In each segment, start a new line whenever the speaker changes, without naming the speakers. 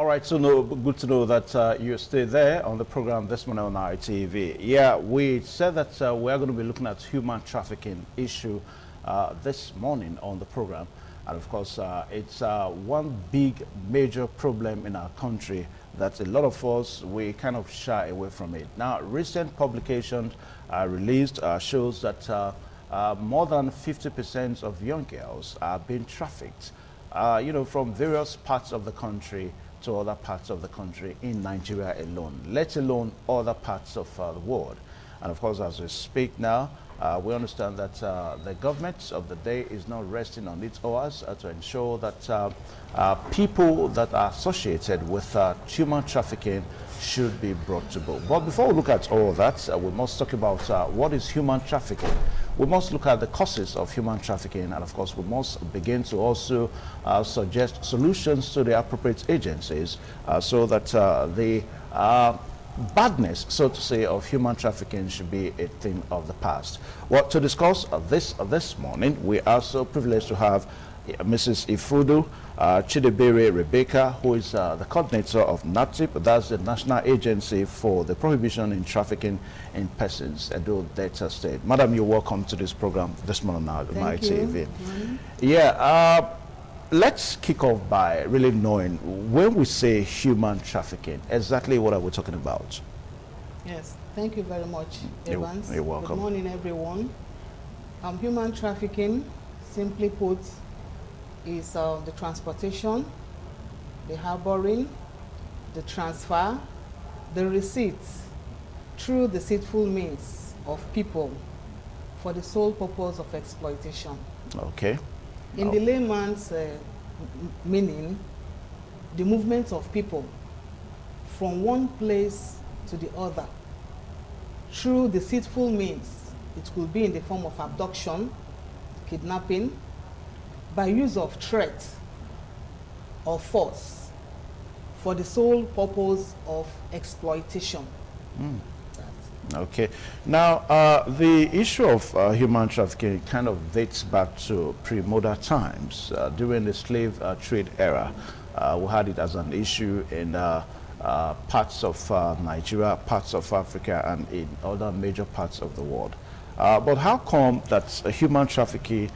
All right, so good to know that you stay there on the program this morning on ITV. Yeah, we said that we are going to be looking at human trafficking issue this morning on the program. And of course, it's one big major problem in our country that a lot of us, we kind of shy away from it. Now, recent publications released shows that more than 50% of young girls are being trafficked, you know, from various parts of the country to other parts of the country in Nigeria alone, let alone other parts of the world. And of course, as we speak now, we understand that the government of the day is not resting on its oars to ensure that people that are associated with human trafficking should be brought to book. But before we look at all that, we must talk about what is human trafficking. We must look at the causes of human trafficking, and of course we must begin to also suggest solutions to the appropriate agencies so that the badness, so to say, of human trafficking should be a thing of the past. Well, to discuss this morning, we are so privileged to have Mrs. Ifudu Chidebere Rebecca, who is the coordinator of NATIP, that's the National Agency for the Prohibition in Trafficking in Persons, Edo Delta State. Madam, you're welcome to this program this morning on my TV. Yeah, let's kick off by really knowing, when we say human trafficking, exactly what are we talking about?
Yes, thank you very much, Evans.
You're welcome.
Good morning, everyone. Human trafficking, simply put, is the transportation, the harboring, the transfer, the receipts through deceitful means of people for the sole purpose of exploitation.
Okay.
In the layman's meaning, the movement of people from one place to the other through deceitful means. It could be in the form of abduction, kidnapping, by use of threat or force for the sole purpose of exploitation.
Okay. Now, the issue of human trafficking kind of dates back to pre-modern times. During the slave trade era, we had it as an issue in parts of Nigeria, parts of Africa, and in other major parts of the world. But how come that human trafficking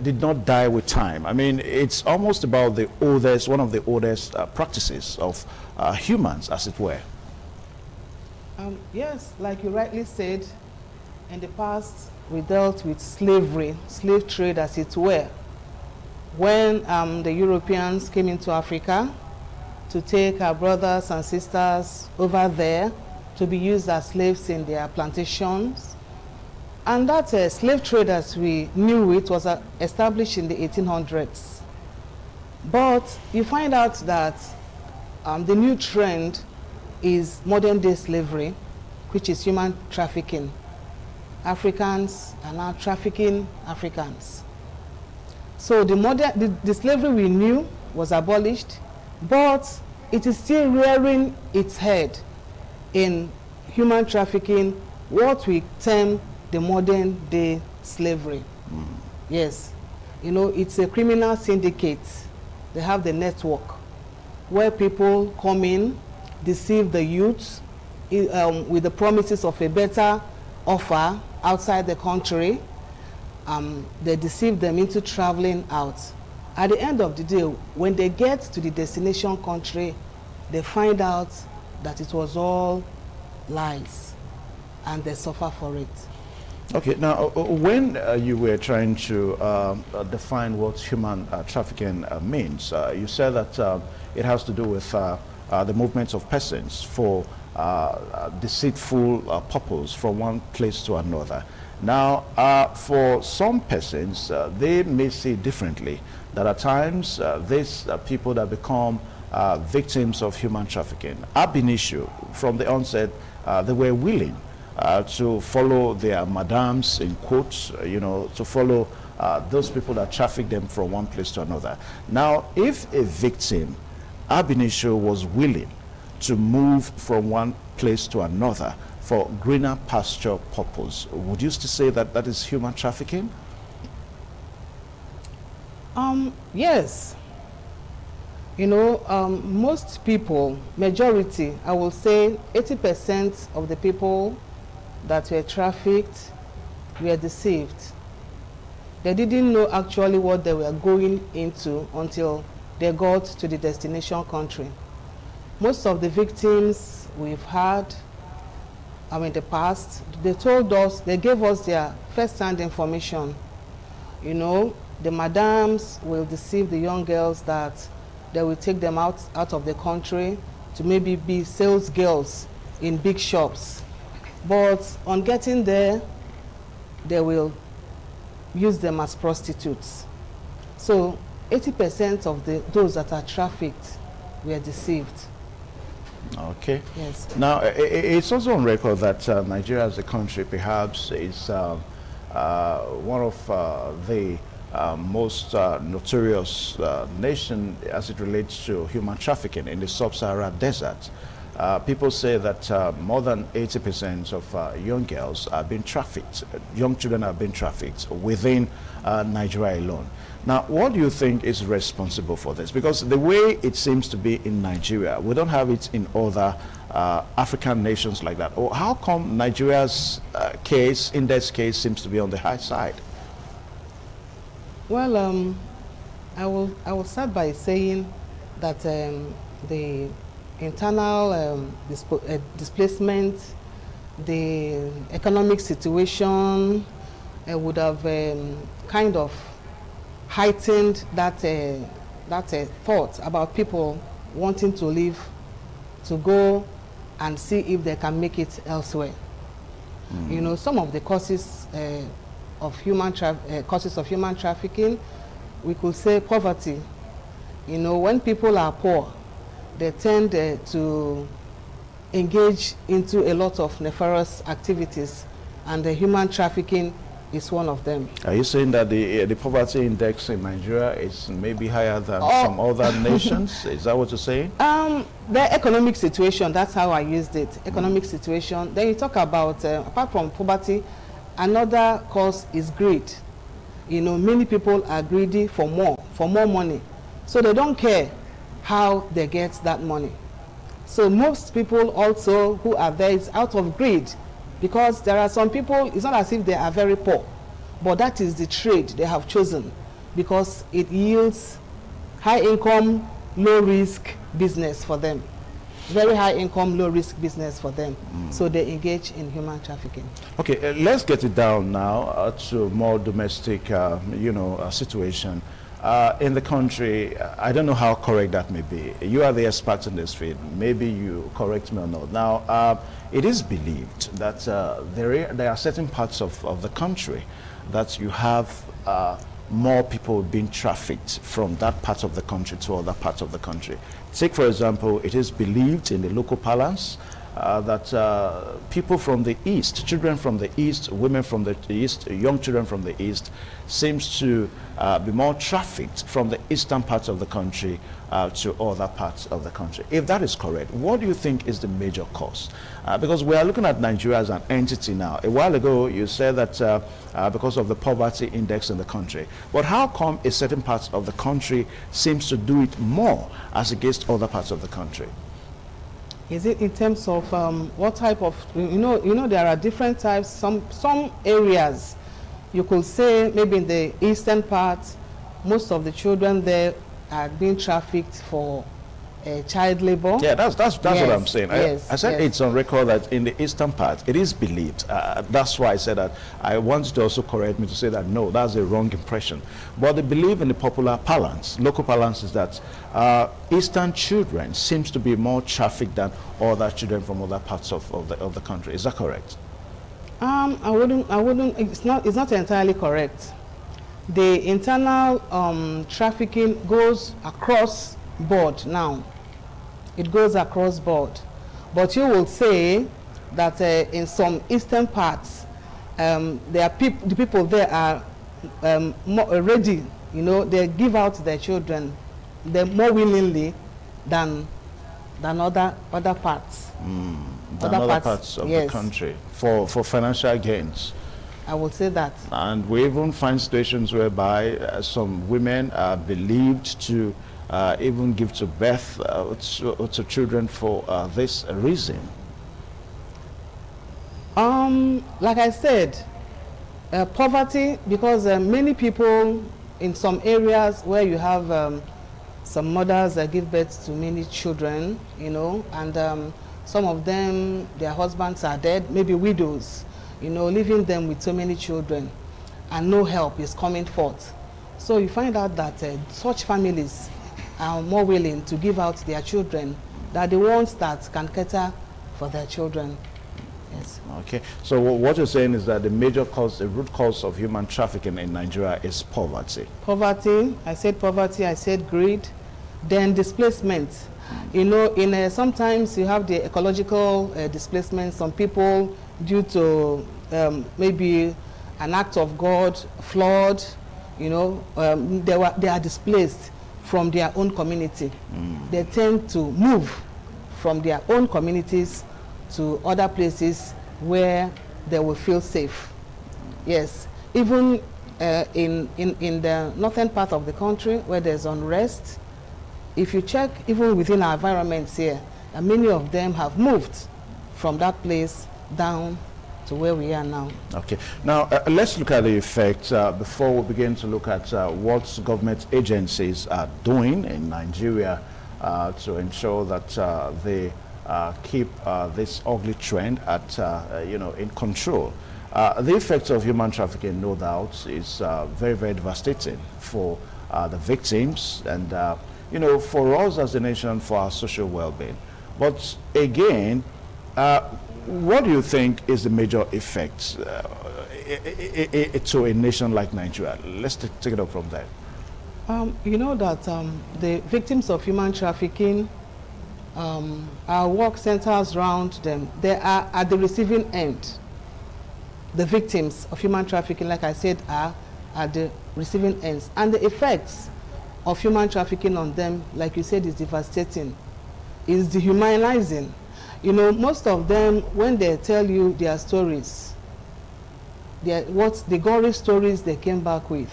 did not die with time? I mean, it's almost about the oldest, one of the oldest practices of humans, as it were.
Yes, like you rightly said, in the past we dealt with slavery, slave trade as it were. When the Europeans came into Africa to take our brothers and sisters over there to be used as slaves in their plantations. And that slave trade, as we knew it, was established in the 1800s. But you find out that the new trend is modern day slavery, which is human trafficking. Africans are now trafficking Africans. So the slavery we knew was abolished, but it is still rearing its head in human trafficking, what we term the modern day slavery. Yes, you know, it's a criminal syndicate. They have the network where people come in, deceive the youth with the promises of a better offer outside the country. They deceive them into traveling out. At the end of the day, when they get to the destination country, they find out that it was all lies, and they suffer for it.
Okay, now when you were trying to define what human trafficking means, you said that it has to do with the movements of persons for deceitful purpose from one place to another. Now, for some persons, they may see differently, that at times these people that become victims of human trafficking ab initio, from the onset, they were willing to follow their madams, in quotes, you know, to follow those people that traffic them from one place to another. Now, if a victim ab initio was willing to move from one place to another for greener pasture purpose, would you still say that that is human trafficking?
Yes. You know, most people, majority, I will say 80% of the people that were trafficked were deceived. They didn't know actually what they were going into until they got to the destination country. Most of the victims we've had, in the past, they told us, they gave us their first-hand information. You know, the madams will deceive the young girls that they will take them out of the country to maybe be sales girls in big shops. But on getting there, they will use them as prostitutes. So 80% of those that are trafficked were deceived.
Okay.
Yes.
Now, it's also on record that Nigeria as a country perhaps is one of the most notorious nation as it relates to human trafficking in the sub-Saharan desert. People say that more than 80% of young girls are being trafficked, young children are being trafficked within Nigeria alone. Now, what do you think is responsible for this? Because the way it seems to be in Nigeria, we don't have it in other African nations like that. Or how come Nigeria's index case seems to be on the high side?
Well, I will start by saying that the internal displacement, the economic situation would have kind of heightened that thought about people wanting to leave, to go and see if they can make it elsewhere. You know, some of the causes of human trafficking, we could say poverty. You know, when people are poor, they tend to engage into a lot of nefarious activities, and the human trafficking is one of them.
Are you saying that the poverty index in Nigeria is maybe higher than some other nations? Is that what you're saying?
The economic situation, that's how I used it. Economic situation. Then you talk about, apart from poverty, another cause is greed. You know, many people are greedy for more money. So they don't care how they get that money. So most people also who are there is out of greed, because there are some people, it's not as if they are very poor, but that is the trade they have chosen because it yields high income, low risk business for them. Very high income, low risk business for them. So they engage in human trafficking. Okay,
let's get it down now to more domestic, situation. In the country, I don't know how correct that may be. You are the expert in this field. Maybe you correct me or not. Now, it is believed that there are certain parts of the country that you have more people being trafficked from that part of the country to other parts of the country. Take, for example, it is believed in the local parlance that people from the east, children from the east, women from the east, young children from the east, seems to be more trafficked from the eastern parts of the country to other parts of the country. If that is correct, what do you think is the major cause? Because we are looking at Nigeria as an entity now. A while ago, you said that because of the poverty index in the country. But how come a certain part of the country seems to do it more as against other parts of the country?
Is it in terms of what type of, you know, there are different types. Some areas, you could say maybe in the eastern part, most of the children there are being trafficked for child labor.
Yeah, that's yes, what I'm saying.
Yes,
I said
yes.
It's on record that in the eastern part, it is believed. That's why I said that. I want you to also correct me to say that no, that's a wrong impression. But the belief in the popular parlance, local parlance, is that eastern children seems to be more trafficked than other children from other parts of the country. Is that correct?
I wouldn't. It's not entirely correct. The internal trafficking goes across board now. It goes across board, but you will say that in some eastern parts, the people there are more ready. You know, they give out their children more willingly than other parts.
Other parts of the country for financial gains.
I will say that.
And we even find situations whereby some women are believed to even give to birth to children for this reason?
Like I said, poverty, because many people in some areas where you have some mothers that give birth to many children, you know, and some of them, their husbands are dead, maybe widows, you know, leaving them with so many children, and no help is coming forth. So you find out that such families are more willing to give out their children than the ones that can cater for their children. Yes.
Okay. So what you're saying is that the major cause, the root cause of human trafficking in Nigeria is poverty.
Poverty, I said greed, then displacement. You know, sometimes you have the ecological displacement. Some people, due to maybe an act of God, flood, you know, they are displaced from their own community. They tend to move from their own communities to other places where they will feel safe. Yes, even in the northern part of the country where there's unrest, if you check even within our environments here, many of them have moved from that place down to where we are now.
Okay. Now, let's look at the effects before we begin to look at what government agencies are doing in Nigeria to ensure that they keep this ugly trend at, you know, in control. The effects of human trafficking, no doubt, is very, very devastating for the victims and, you know, for us as a nation, for our social well-being. But again, what do you think is the major effect to a nation like Nigeria? Let's take it up from there.
You know that the victims of human trafficking, our work centers around them. They are at the receiving end. The victims of human trafficking, like I said, are at the receiving ends. And the effects of human trafficking on them, like you said, is devastating, is dehumanizing. You know, most of them, when they tell you their stories, the gory stories they came back with,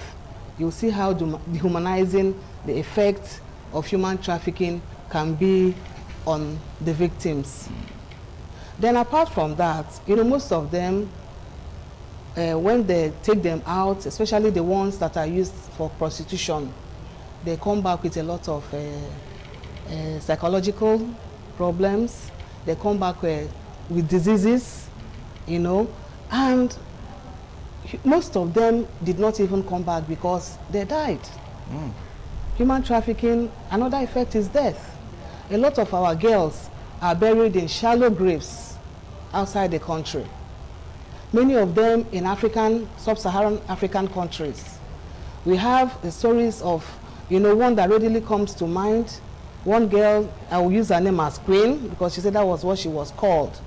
you'll see how dehumanizing the effect of human trafficking can be on the victims. Then apart from that, you know, most of them, when they take them out, especially the ones that are used for prostitution, they come back with a lot of psychological problems. They come back with diseases, you know, and most of them did not even come back because they died. Human trafficking, another effect is death. A lot of our girls are buried in shallow graves outside the country. Many of them in sub-Saharan African countries. We have the stories of, you know, one that readily comes to mind. One girl, I will use her name as Queen because she said that was what she was called.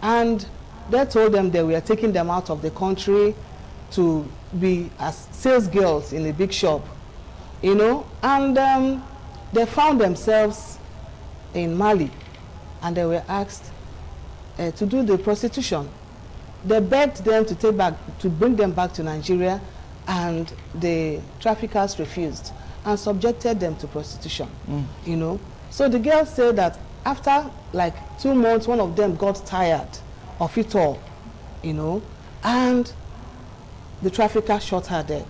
And they told them they were taking them out of the country to be as sales girls in a big shop, you know, and they found themselves in Mali and they were asked to do the prostitution. They begged them to bring them back to Nigeria, and the traffickers refused and subjected them to prostitution, you know. So the girls said that after like 2 months, one of them got tired of it all, you know, and the trafficker shot her dead.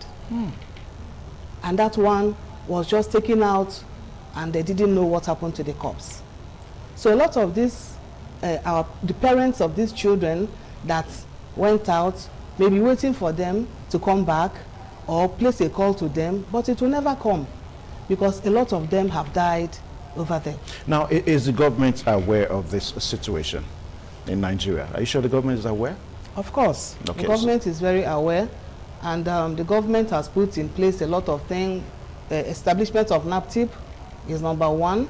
And that one was just taken out and they didn't know what happened to the corpse. So a lot of these, the parents of these children that went out may be waiting for them to come back or place a call to them, but it will never come because a lot of them have died over there.
Now, is the government aware of this situation in Nigeria? Are you sure the government is aware?
Of course. Okay, the government is very aware, and the government has put in place a lot of things. Establishment of NAPTIP is number one.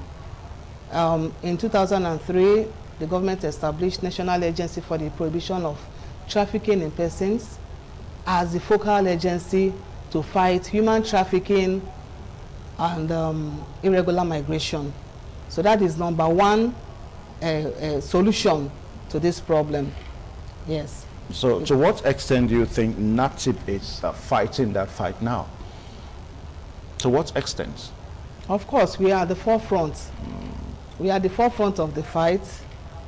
In 2003, the government established National Agency for the Prohibition of Trafficking in Persons as the focal agency to fight human trafficking and irregular migration. So that is number one solution to this problem. Yes.
So to what extent do you think NAPTIP is fighting that fight now? To what extent?
Of course, we are at the forefront. We are at the forefront of the fight,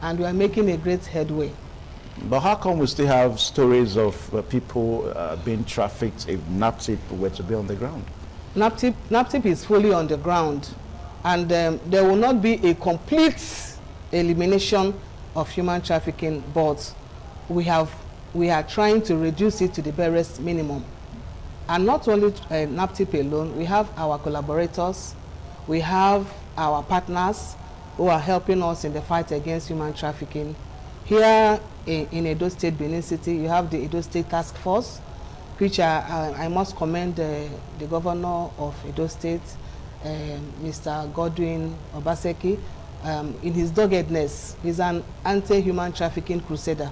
and we are making a great headway.
But how come we still have stories of people being trafficked if NAPTIP were to be on the ground?
NAPTIP is fully on the ground, and there will not be a complete elimination of human trafficking, but we are trying to reduce it to the barest minimum. And not only NAPTIP alone, we have our collaborators, we have our partners who are helping us in the fight against human trafficking. Here in Edo State, Benin City, you have the Edo State Task Force, which I must commend the governor of Edo State, Mr. Godwin Obaseki, in his doggedness. He's an anti-human trafficking crusader.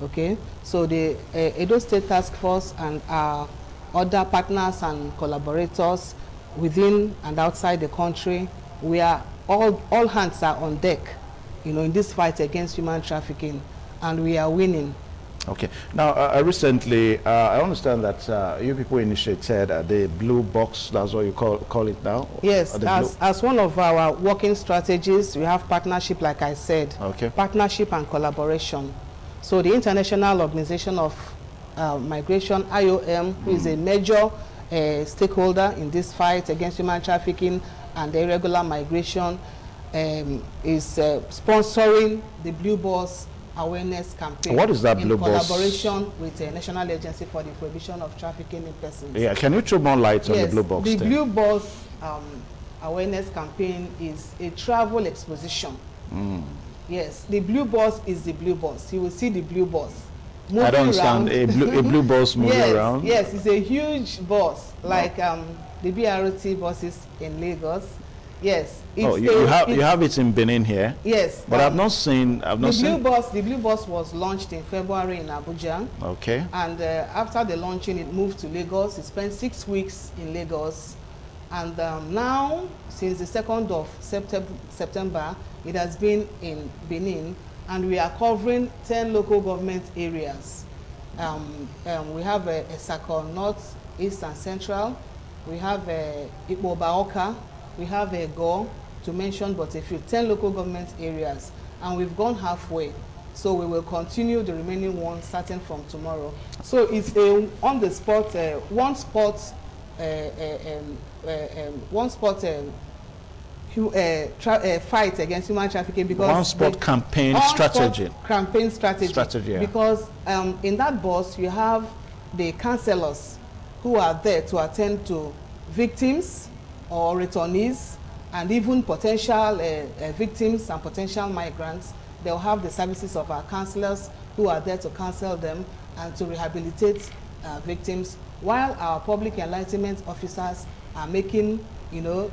Okay, so the Edo State Task Force and our other partners and collaborators within and outside the country, we are all hands are on deck, you know, in this fight against human trafficking, and we are winning.
Okay. Now, recently, I understand that you people initiated the blue box. That's what you call it now.
Yes, as one of our working strategies, we have partnership, like I said.
Okay.
Partnership and collaboration. So the International Organization of Migration, IOM, who is a major stakeholder in this fight against human trafficking and irregular migration, is sponsoring the Blue Bus awareness campaign.
What is that Blue Bus?
In collaboration with the National Agency for the Prohibition of Trafficking in Persons.
Yeah, can you throw more light on the Blue Box?
The Blue Bus awareness campaign is a travel exposition. Yes, the Blue Bus is the Blue Bus. You will see the Blue Bus moving
I don't understand. A blue bus moving around?
Yes, it's a huge bus, like the BRT buses in Lagos. Yes.
Oh, you have it in Benin here?
Yes.
But I've not seen...
The Blue Bus was launched in February in Abuja.
Okay.
And after the launching, it moved to Lagos. It spent 6 weeks in Lagos. And now, since the 2nd of September, it has been in Benin. And we are covering 10 local government areas. We have Esako North, East and Central. We have Ikpo Baoka. We have Go, to mention but a few, 10 local government areas. And we've gone halfway. So we will continue the remaining ones starting from tomorrow. So it's a on-the-spot, fight against human trafficking, because
one-spot campaign strategy.
Campaign strategy.
Yeah.
Because in that bus you have the counselors who are there to attend to victims or returnees, and even potential victims and potential migrants. They'll have the services of our counselors who are there to counsel them and to rehabilitate victims, while our public enlightenment officers are making, you know,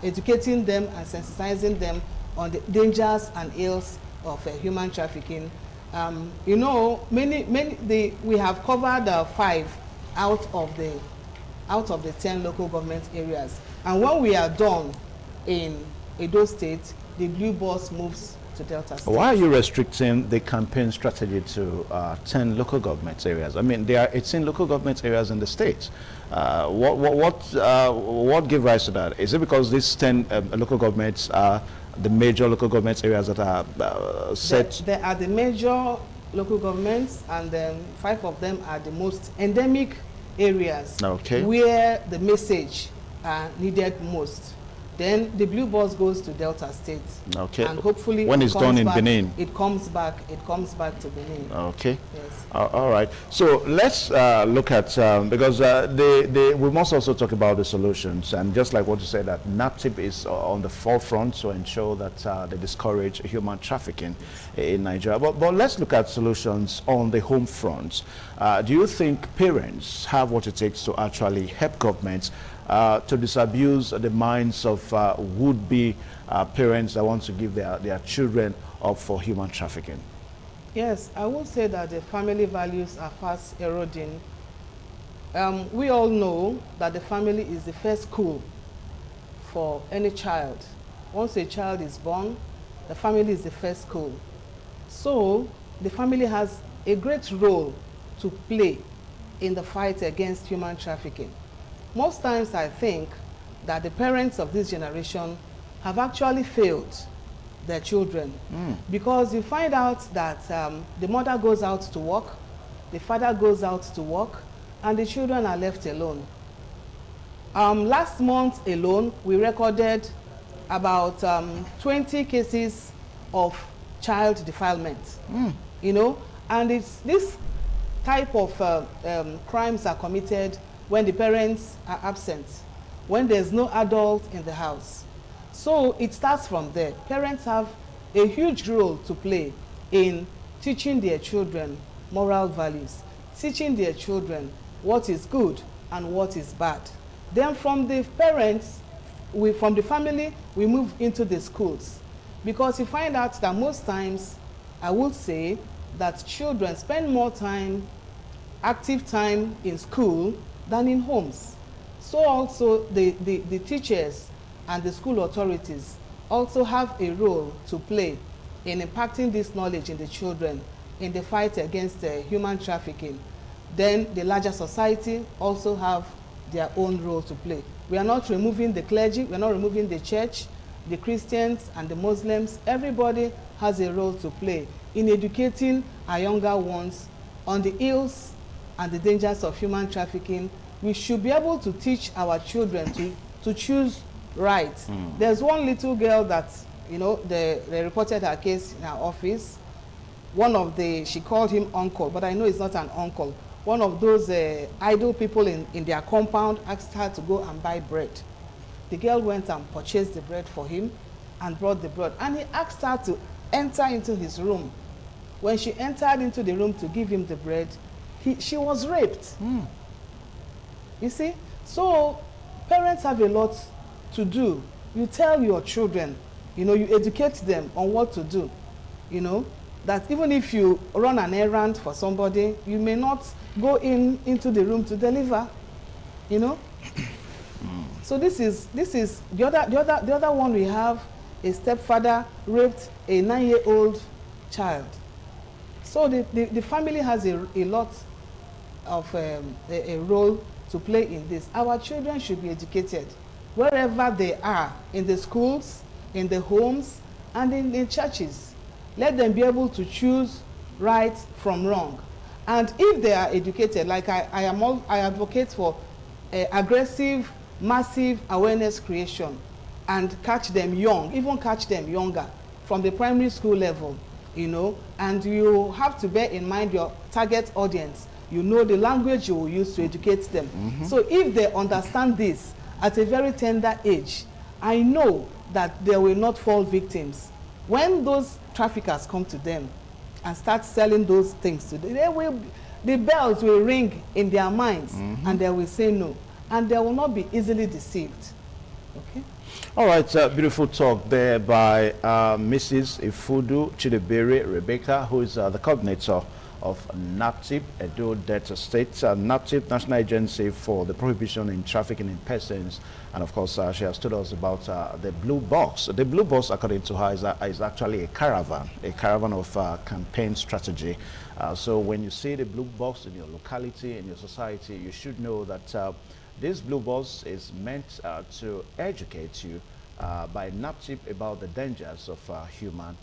educating them and sensitizing them on the dangers and ills of human trafficking. You know, we have covered 5 out of the 10 local government areas. And when we are done in Edo State, the Blue Bus moves to Delta State.
Why are you restricting the campaign strategy to 10 local government areas? I mean, there are 18 local government areas in the state. What gave rise to that? Is it because these 10 local governments are the major local government areas that are set?
There are the major local governments, and then 5 of them are the most endemic areas,
okay,
where the message are needed most. Then the Blue Bus goes to Delta State.
Okay.
And hopefully
when it's done in Benin,
it comes back to Benin.
Okay.
Yes.
All right. So let's look at because we must also talk about the solutions, and just like what you said, that NAPTIP is on the forefront to ensure that they discourage human trafficking in Nigeria. But let's look at solutions on the home front. Do you think parents have what it takes to actually help governments to disabuse the minds of would-be parents that want to give their children up for human trafficking?
Yes, I would say that the family values are fast eroding. We all know that the family is the first school for any child. Once a child is born, the family is the first school. So the family has a great role to play in the fight against human trafficking. Most times I think that the parents of this generation have actually failed their children. Because you find out that the mother goes out to work, the father goes out to work, and the children are left alone. Last month alone, we recorded about 20 cases of child defilement. You know, and it's this type of crimes are committed when the parents are absent, when there's no adult in the house. So it starts from there. Parents have a huge role to play in teaching their children moral values, teaching their children what is good and what is bad. Then from the parents, from the family, we move into the schools. Because you find out that most times, I would say, that children spend more time, active time in school than in homes. So also the teachers and the school authorities also have a role to play in impacting this knowledge in the children in the fight against human trafficking. Then the larger society also have their own role to play. We are not removing the clergy, we are not removing the church, the Christians and the Muslims. Everybody has a role to play in educating our younger ones on the ills and the dangers of human trafficking. We should be able to teach our children to choose right. There's one little girl that, you know, they reported her case in her office. She called him uncle, but I know it's not an uncle. One of those idle people in their compound asked her to go and buy bread. The girl went and purchased the bread for him and brought the bread. And he asked her to enter into his room. When she entered into the room to give him the bread, she was raped. You see? So parents have a lot to do. You tell your children, you know, you educate them on what to do. You know, that even if you run an errand for somebody, you may not go into the room to deliver, you know. So this is the other one. We have a stepfather raped a 9-year-old child. So the family has a lot of a role to play in this. Our children should be educated wherever they are, in the schools, in the homes, and in churches. Let them be able to choose right from wrong. And if they are educated, like I advocate for aggressive, massive awareness creation, and catch them young, even catch them younger, from the primary school level, you know. And you have to bear in mind your target audience. You know the language you will use to educate them. So if they understand this at a very tender age, I know that they will not fall victims. When those traffickers come to them and start selling those things to them, the bells will ring in their minds, and they will say no. And they will not be easily deceived. Okay?
All right, beautiful talk there by Mrs. Ifudu Chidebere Rebecca, who is the coordinator of NAPTIP, Edo Delta State. NAPTIP, National Agency for the Prohibition in Trafficking in Persons. And of course, she has told us about the Blue Box. The Blue Box, according to her, is actually a caravan of campaign strategy. So when you see the Blue Box in your locality, in your society, you should know that this Blue Box is meant to educate you by NAPTIP about the dangers of human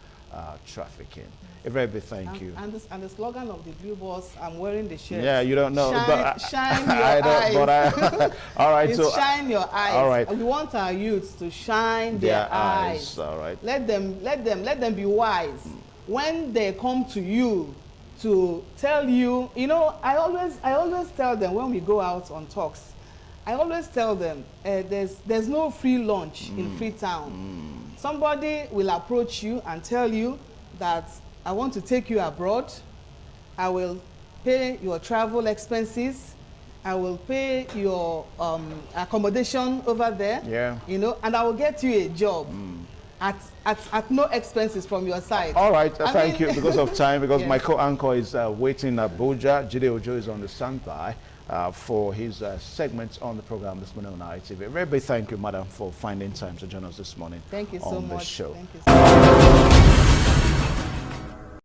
trafficking. A very big thank you.
And the slogan of the Blue Box, I'm wearing the shirt.
Yeah, you don't know.
Shine your eyes.
All right.
So shine your eyes.
All right.
We want our youths to shine their eyes.
All right.
Let them be wise. When they come to you to tell you, you know, I always tell them when we go out on talks, I always tell them there's no free lunch in Freetown. Somebody will approach you and tell you that I want to take you abroad. I will pay your travel expenses. I will pay your accommodation over there. Yeah. You know, and I will get you a job at no expenses from your side.
All right, thank you. Because of time, because my co-anchor is waiting in Abuja. Jide Ojo is on the standby for his segments on the program this morning on ITV. A very big thank you, madam, for finding time to join us this morning.
Thank you so much.
On the show.
Thank you so much.